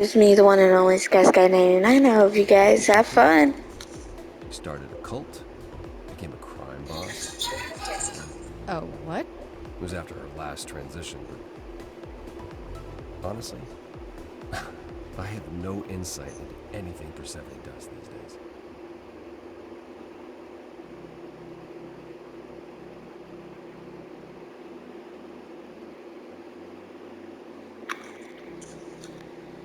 It's me, the one and only Sky99. I hope you guys have fun. You started a cult, became a crime boss. Oh, what? It was after her last transition, but honestly, I have no insight into anything Persephone does these days.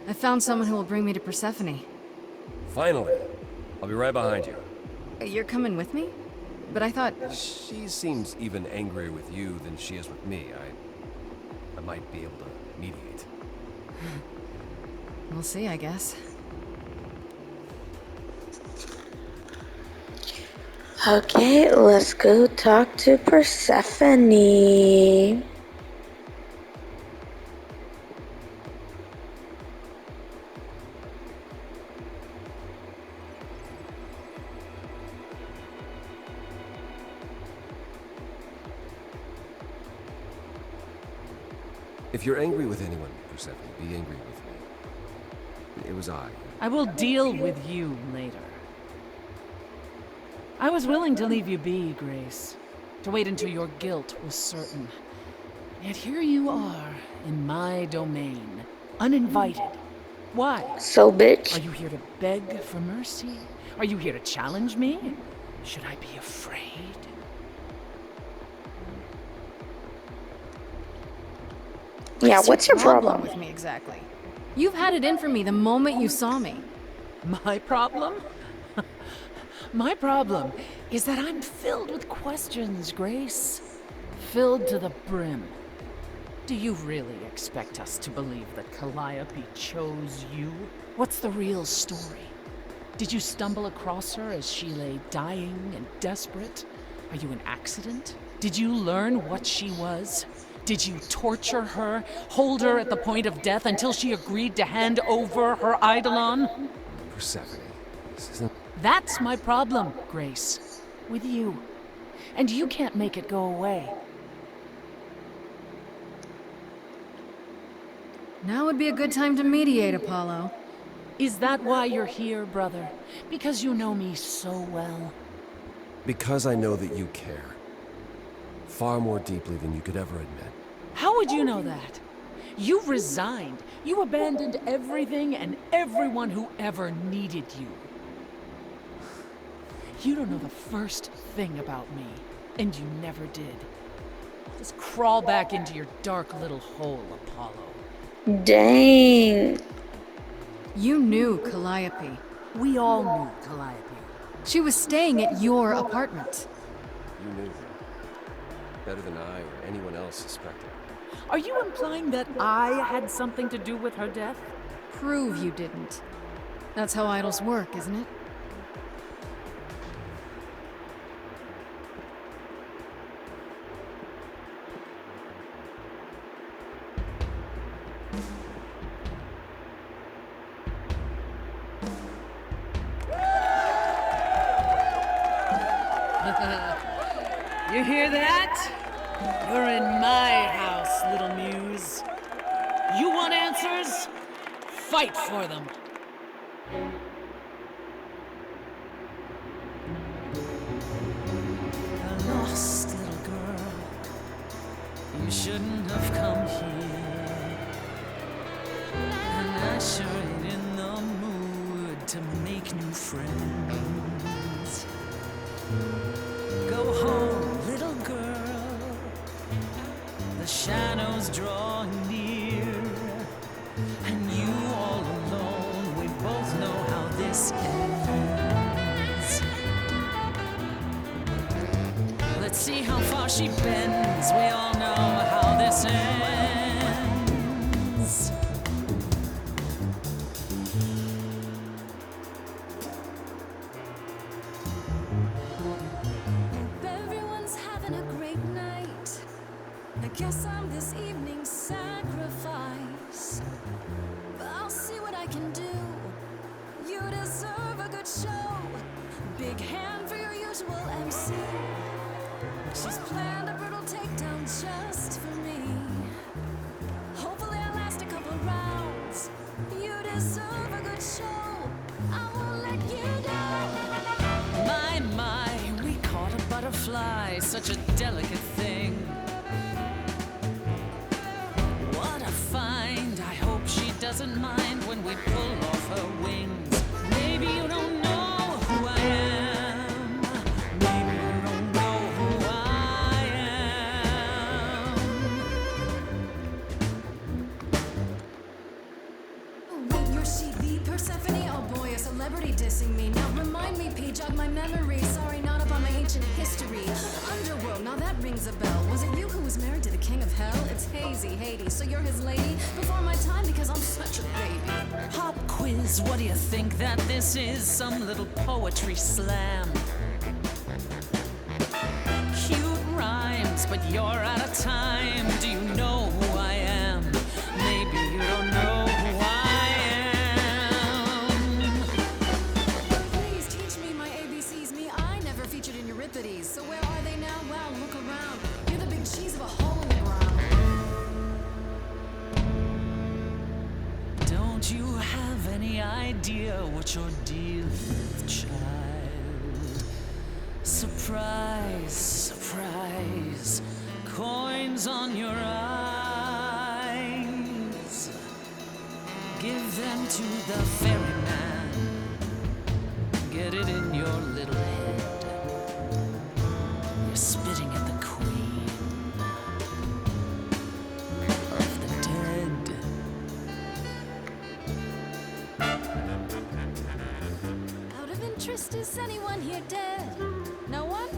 I found someone who will bring me to Persephone. Finally! I'll be right behind you. You're coming with me? But I thought... She seems even angrier with you than she is with me. I might be able to mediate. We'll see, I guess. Okay, let's go talk to Persephone. If you're angry with anyone, Persephone, be angry with me. It was I. I will deal with you later. I was willing to leave you be, Grace. To wait until your guilt was certain. Yet here you are, in my domain, uninvited. Why? So, bitch. Are you here to beg for mercy? Are you here to challenge me? Should I be afraid? Yeah, what's your problem? with me exactly? You've had it in for me the moment you saw me. My problem? My problem is that I'm filled with questions, Grace. Filled to the brim. Do you really expect us to believe that Calliope chose you? What's the real story? Did you stumble across her as she lay dying and desperate? Are you an accident? Did you learn what she was? Did you torture her, hold her at the point of death until she agreed to hand over her Eidolon? Persephone, this isn't... That's my problem, Grace. With you. And you can't make it go away. Now would be a good time to mediate, Apollo. Is that why you're here, brother? Because you know me so well? Because I know that you care. Far more deeply than you could ever admit. How would you know that? You resigned. You abandoned everything and everyone who ever needed you. You don't know the first thing about me, and you never did. Just crawl back into your dark little hole, Apollo. Dang. You knew Calliope. We all knew Calliope. She was staying at your apartment. You knew her. Better than I or anyone else suspected. Are you implying that I had something to do with her death? Prove you didn't. That's how idols work, isn't it? You hear that? You're in my house, little muse. You want answers? Fight for them. A lost little girl. You shouldn't have come here. And I sure ain't in the mood to make new friends. Go home, little girl. The shadows drawing near, and you all alone. We both know how this ends. Let's see how far she bends. We all know how this ends. Everyone's having a great night. I guess I'm this evening's sacrifice. But I'll see what I can do. You deserve a good show. Big hand for your usual MC. She's planned a brutal takedown just for me. Hopefully I'll last a couple rounds. You deserve deserve a good show. I won't let you down. My, we caught a butterfly, such a delicate thing. What a find, I hope she doesn't mind when we pull off her wings. Maybe you don't know who I am. Maybe you don't know who I am. Oh, wait, you're she the Persephone? Oh boy, a celebrity dissing me. Now remind me, P, jog my memory. Sorry, not about my ancient history. Underworld, now that rings a bell. Was it you who was married to the king of hell? It's hazy, Hades, so you're his lady? Before my time because I'm such a baby. Pop quiz, what do you think that this is? Some little poetry slam. Cute rhymes, but you're out of time. Do you know who I am? Maybe you don't know who I am. Please teach me my ABCs. Me, I never featured in Euripides. So where are they now? Wow, look around. You're the big cheese of a hole in the ground. Don't you have any idea what you're dealing with, child? Surprise, surprise, coins on your eyes. Give them to the ferryman. Get it in your little head. You're spitting at the queen of the dead. Out of interest, is anyone here dead? No one?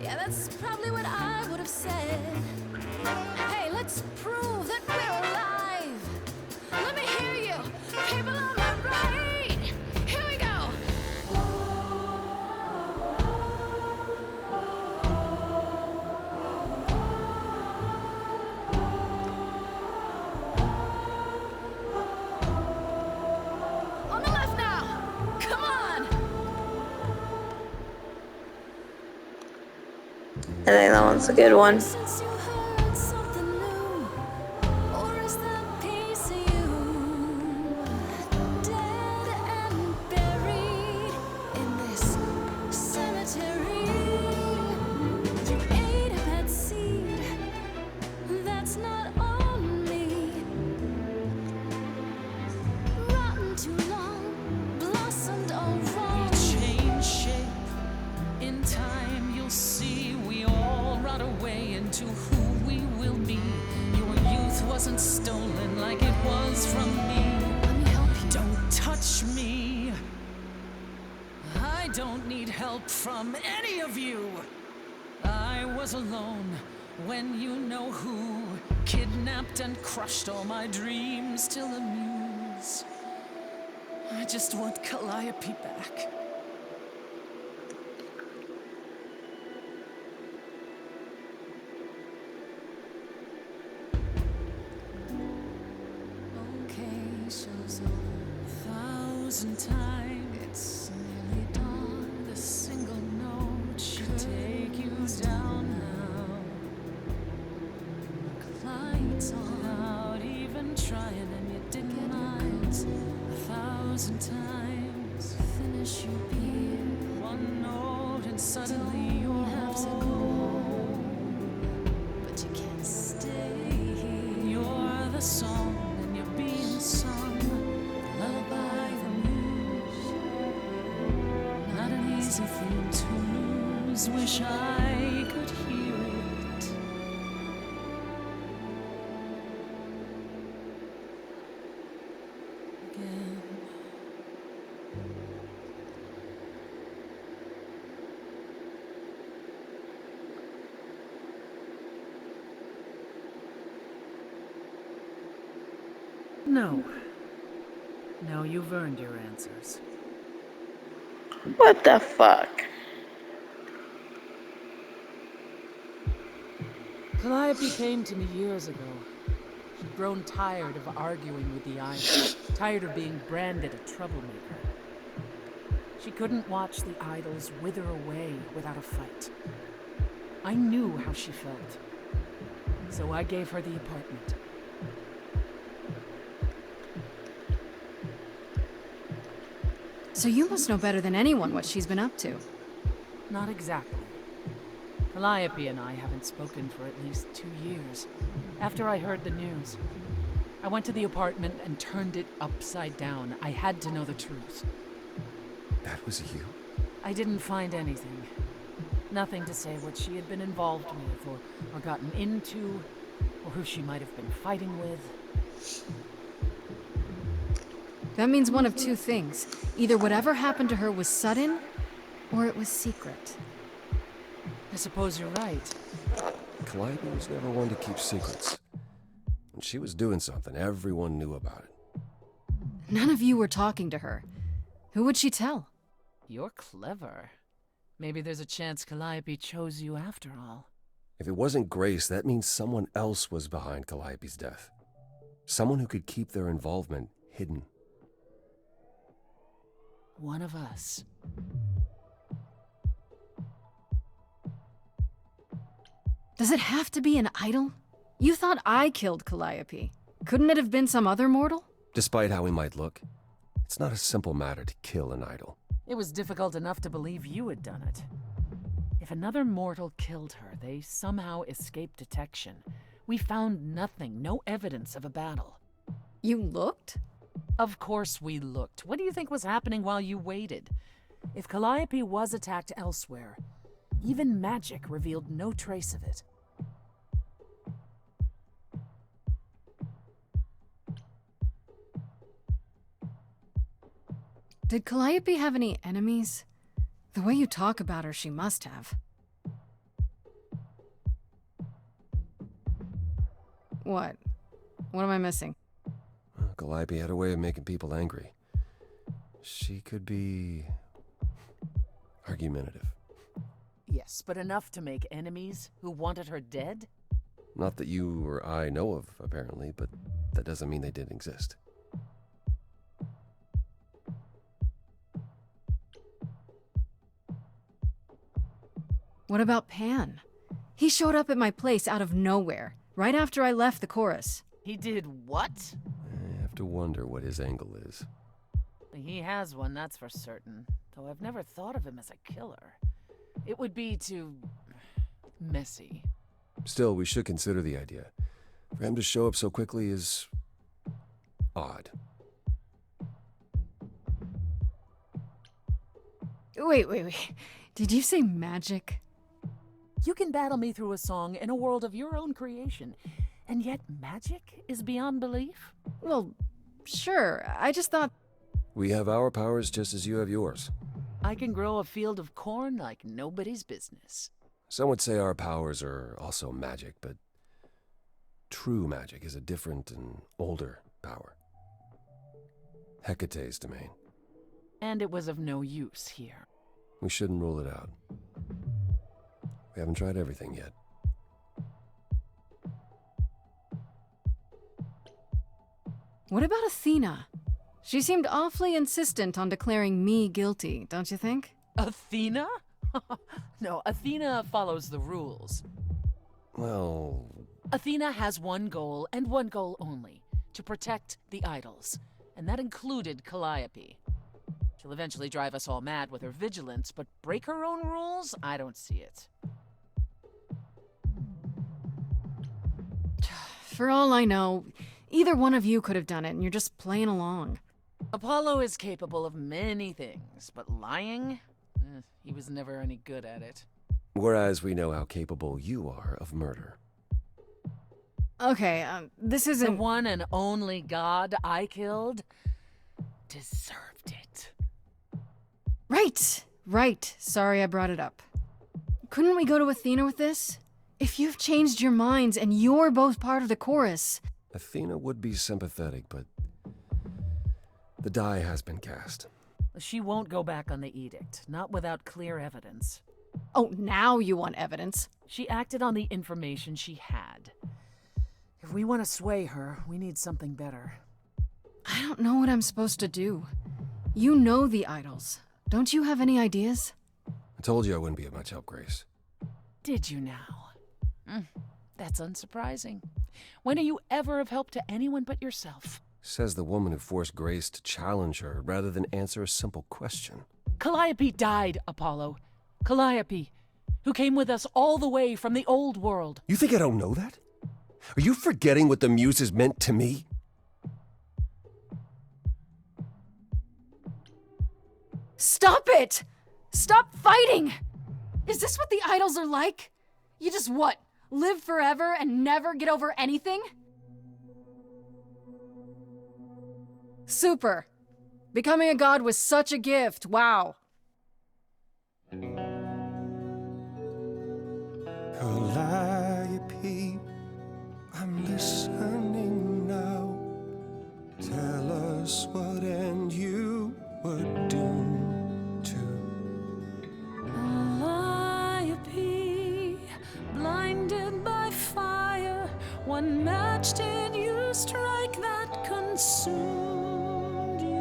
Yeah, that's probably what I would have said. Hey, let's prove that we're alive. Let me hear you. People on my right. Here we go. On the left now. Come on. I think that one's a good one. Since you heard something new, or is that piece of you dead and buried in this cemetery? You ate a bad seed that's not on me. Rotten too long, blossomed all wrong. Change shape in time, you'll see we all rot away into who we will be. Your youth wasn't stolen like it was from me. Let me help you. Don't touch me. I don't need help from any of you. I was alone when you know who kidnapped and crushed all my dreams till the muse. I just want Calliope back. Okay, show's over. 1,000 times It's nearly dawn. the single note should take you down now. Lights on. Without even trying, and you didn't mind. 1,000 times Finish your beer. one note, and suddenly you're Have to go home. but you can't stay here. You're the song, and you're being sung. Lullaby the muse. Not an easy thing to lose. Wish I could hear it. Again. No. No, you've earned your answers. What the fuck? Calliope came to me years ago. She'd grown tired of arguing with the idols, tired of being branded a troublemaker. She couldn't watch the idols wither away without a fight. I knew how she felt, so I gave her the apartment. So you must know better than anyone what she's been up to. Not exactly. Calliope and I haven't spoken for at least 2 years. After I heard the news, I went to the apartment and turned it upside down. I had to know the truth. That was you? I didn't find anything. Nothing to say what she had been involved with, or gotten into, or who she might have been fighting with. That means one of two things. Either whatever happened to her was sudden, or it was secret. I suppose you're right. Calliope was never one to keep secrets. When she was doing something, everyone knew about it. None of you were talking to her. Who would she tell? You're clever. Maybe there's a chance Calliope chose you after all. If it wasn't Grace, that means someone else was behind Calliope's death. Someone who could keep their involvement hidden. One of us. Does it have to be an idol? You thought I killed Calliope. Couldn't it have been some other mortal? Despite how he might look, it's not a simple matter to kill an idol. It was difficult enough to believe you had done it. If another mortal killed her, they somehow escaped detection. We found nothing, no evidence of a battle. You looked? Of course we looked. What do you think was happening while you waited? If Calliope was attacked elsewhere, even magic revealed no trace of it. Did Calliope have any enemies? The way you talk about her, she must have. What? What am I missing? Calliope had a way of making people angry. She could be argumentative. Yes, but enough to make enemies who wanted her dead? Not that you or I know of, apparently, but that doesn't mean they didn't exist. What about Pan? He showed up at my place out of nowhere, right after I left the chorus. He did what? I have to wonder what his angle is. He has one, that's for certain. Though I've never thought of him as a killer. It would be too messy. Still, we should consider the idea. For him to show up so quickly is odd. Wait. Did you say magic? You can battle me through a song in a world of your own creation, and yet magic is beyond belief? Well, sure. I just thought... We have our powers just as you have yours. I can grow a field of corn like nobody's business. Some would say our powers are also magic, but true magic is a different and older power. Hecate's domain. And it was of no use here. We shouldn't rule it out. We haven't tried everything yet. What about Athena? She seemed awfully insistent on declaring me guilty, don't you think? Athena? No, Athena follows the rules. Well, Athena has one goal, and one goal only. To protect the idols. And that included Calliope. She'll eventually drive us all mad with her vigilance, but break her own rules? I don't see it. For all I know, either one of you could have done it, and you're just playing along. Apollo is capable of many things, but lying? He was never any good at it. whereas we know how capable you are of murder. Okay, this The isn't... one and only god I killed deserved it. Right. Sorry I brought it up. Couldn't we go to Athena with this? If you've changed your minds and you're both part of the chorus... Athena would be sympathetic, but the die has been cast. She won't go back on the edict, not without clear evidence. Oh, now you want evidence. She acted on the information she had. If we want to sway her, we need something better. I don't know what I'm supposed to do. You know the idols. Don't you have any ideas? I told you I wouldn't be of much help, Grace. Did you now? That's unsurprising. When are you ever of help to anyone but yourself? Says the woman who forced Grace to challenge her rather than answer a simple question. Calliope died, Apollo. Calliope, who came with us all the way from the old world. You think I don't know that? Are you forgetting what the Muses meant to me? Stop it! Stop fighting! Is this what the idols are like? You just what? Live forever and never get over anything? Super. Becoming a god was such a gift, wow. Calliope, I'm listening now. Tell us what end you were doomed to. Calliope, blinded by fire, one match did you strike that consumed you.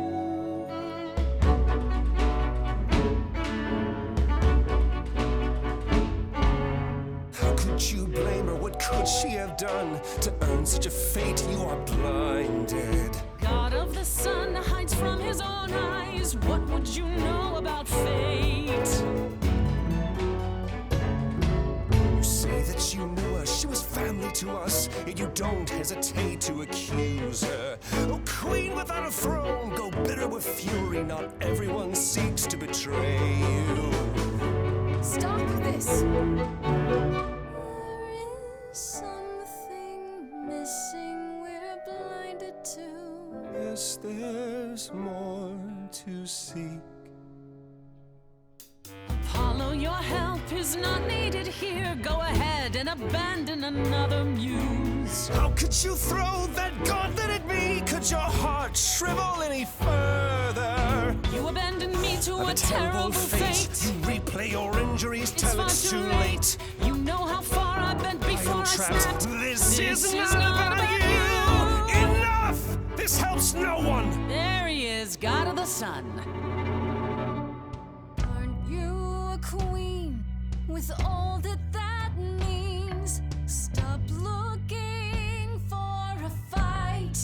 How could you blame her? What could she have done to earn such a fate? You are blinded. God of the sun hides from his own eyes. What would you know about fate? You say that you knew her, she was family to us, yet you don't hesitate to accuse her. Oh, queen without a throne, go bitter with fury. Not everyone seeks to betray you. Stop this! There is something missing we're blinded to. Yes, there's more to seek. Apollo, your help is not needed here. Go ahead and abandon another muse. How could you throw that gauntlet at me? Could your heart shrivel any further? You abandoned me to a terrible fate. You replay your injuries It's till far it's too too late. late. You know how far I bent before I trapped. snapped. This is not not about you. Enough! This helps no one. There he is, God of the sun. Aren't you a queen with all that that means? Stop looking for a fight.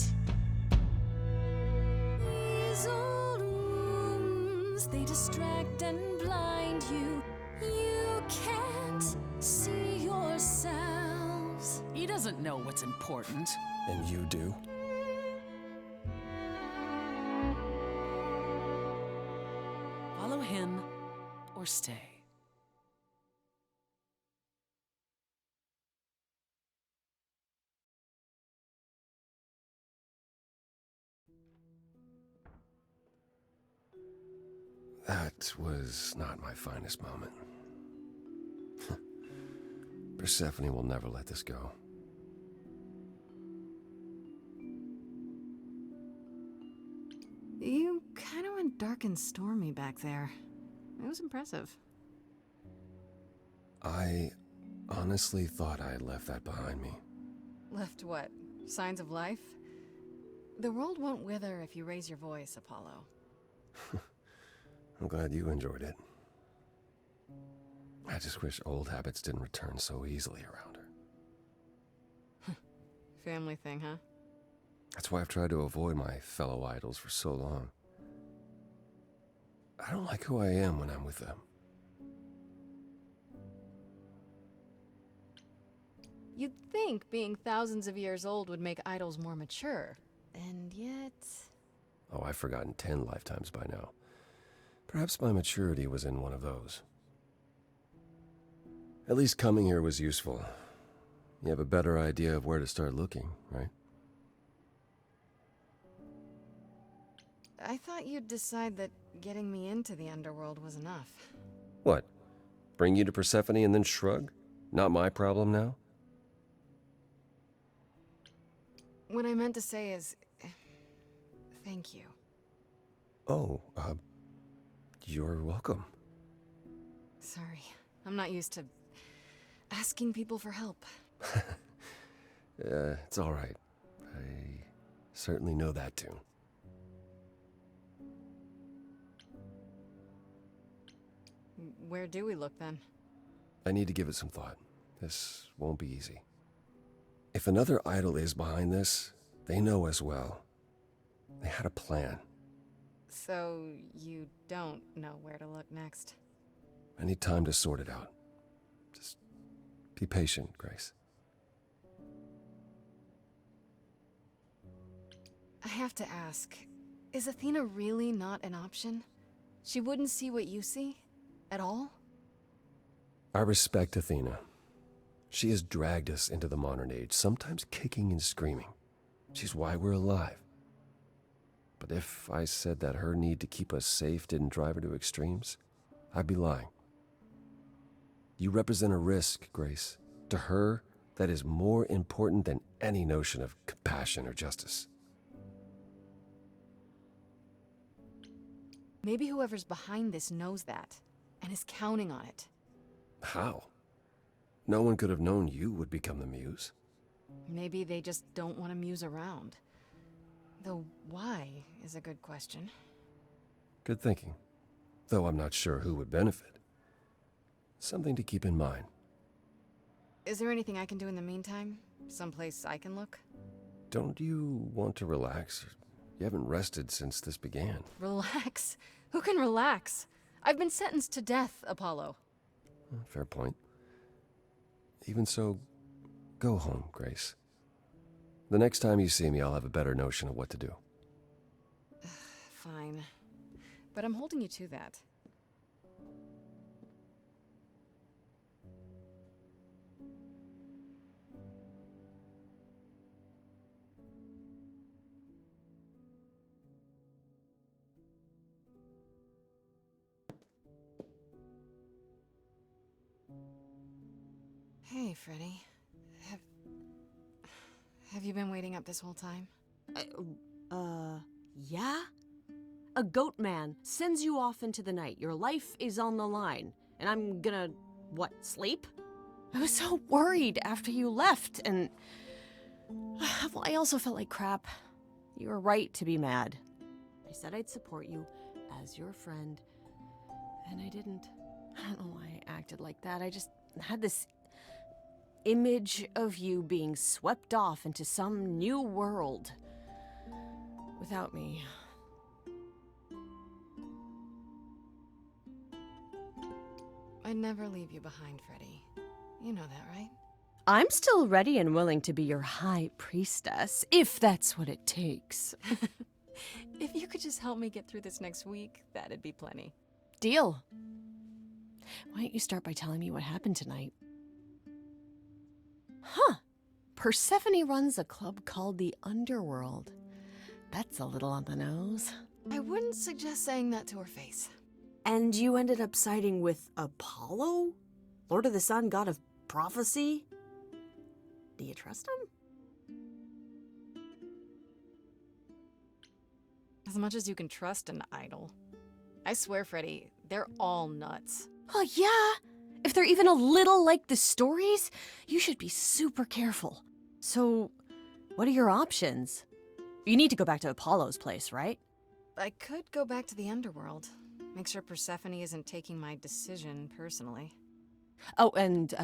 These old wounds, they distract and blind you. You can't see yourselves. He doesn't know what's important. And you do? Follow him or stay. That was not my finest moment. Persephone will never let this go. You kind of went dark and stormy back there. It was impressive. I honestly thought I had left that behind me. Left what? Signs of life? The world won't wither if you raise your voice, Apollo. I'm glad you enjoyed it. I just wish old habits didn't return so easily around her. Family thing, huh? That's why I've tried to avoid my fellow idols for so long. I don't like who I am when I'm with them. You'd think being thousands of years old would make idols more mature. And yet... Oh, I've forgotten 10 lifetimes by now. Perhaps my maturity was in one of those. At least coming here was useful. You have a better idea of where to start looking, right? I thought you'd decide that getting me into the underworld was enough. What? Bring you to Persephone and then shrug? Not my problem now? What I meant to say is... thank you. Oh, you're welcome. Sorry. I'm not used to... asking people for help. It's all right. I certainly know that tune. Where do we look then? I need to give it some thought. This won't be easy. If another idol is behind this, they know as well. They had a plan. So you don't know where to look next? I need time to sort it out. Just be patient, Grace. I have to ask, is Athena really not an option? She wouldn't see what you see? At all? I respect Athena. She has dragged us into the modern age, sometimes kicking and screaming. She's why we're alive. But if I said that her need to keep us safe didn't drive her to extremes, I'd be lying. You represent a risk, Grace. To her, that is more important than any notion of compassion or justice. Maybe whoever's behind this knows that, and is counting on it. How? No one could have known you would become the muse. Maybe they just don't want to muse around. Though why is a good question. Good thinking. Though I'm not sure who would benefit. Something to keep in mind. Is there anything I can do in the meantime? Someplace I can look? Don't you want to relax? You haven't rested since this began. Relax? Who can relax? I've been sentenced to death, Apollo. Fair point. Even so, go home, Grace. The next time you see me, I'll have a better notion of what to do. Fine. But I'm holding you to that. Hey, Freddy. Have you been waiting up this whole time? Yeah? A goat man sends you off into the night. Your life is on the line. And I'm gonna, what, sleep? I was so worried after you left, and... well, I also felt like crap. You were right to be mad. I said I'd support you as your friend, and I didn't. I don't know why I acted like that. I just had this image of you being swept off into some new world without me. I'd never leave you behind, Freddy. You know that, right? I'm still ready and willing to be your high priestess, if that's what it takes. If you could just help me get through this next week, that'd be plenty. Deal. Why don't you start by telling me what happened tonight? Huh. Persephone runs a club called the Underworld. That's a little on the nose. I wouldn't suggest saying that to her face. And you ended up siding with Apollo? Lord of the Sun, god of prophecy? Do you trust him? As much as you can trust an idol. I swear, Freddy, they're all nuts. Oh, yeah. If they're even a little like the stories, you should be super careful. So, what are your options? You need to go back to Apollo's place, right? I could go back to the underworld. Make sure Persephone isn't taking my decision personally. Oh, and,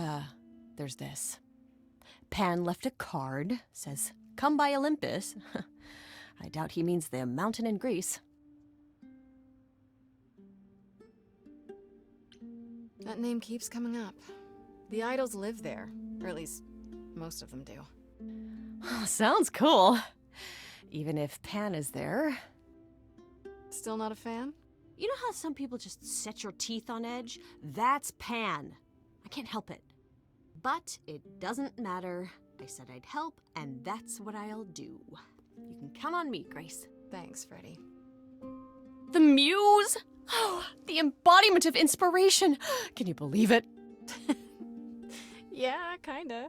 there's this. Pan left a card, says, "Come by Olympus." I doubt he means the mountain in Greece. That name keeps coming up. The idols live there, or at least most of them do. Sounds cool. Even if Pan is there. Still not a fan? You know how some people just set your teeth on edge? That's Pan. I can't help it. But it doesn't matter. I said I'd help, and that's what I'll do. You can count on me, Grace. Thanks, Freddy. The muse! Oh, the embodiment of inspiration! Can you believe it? Yeah, kinda.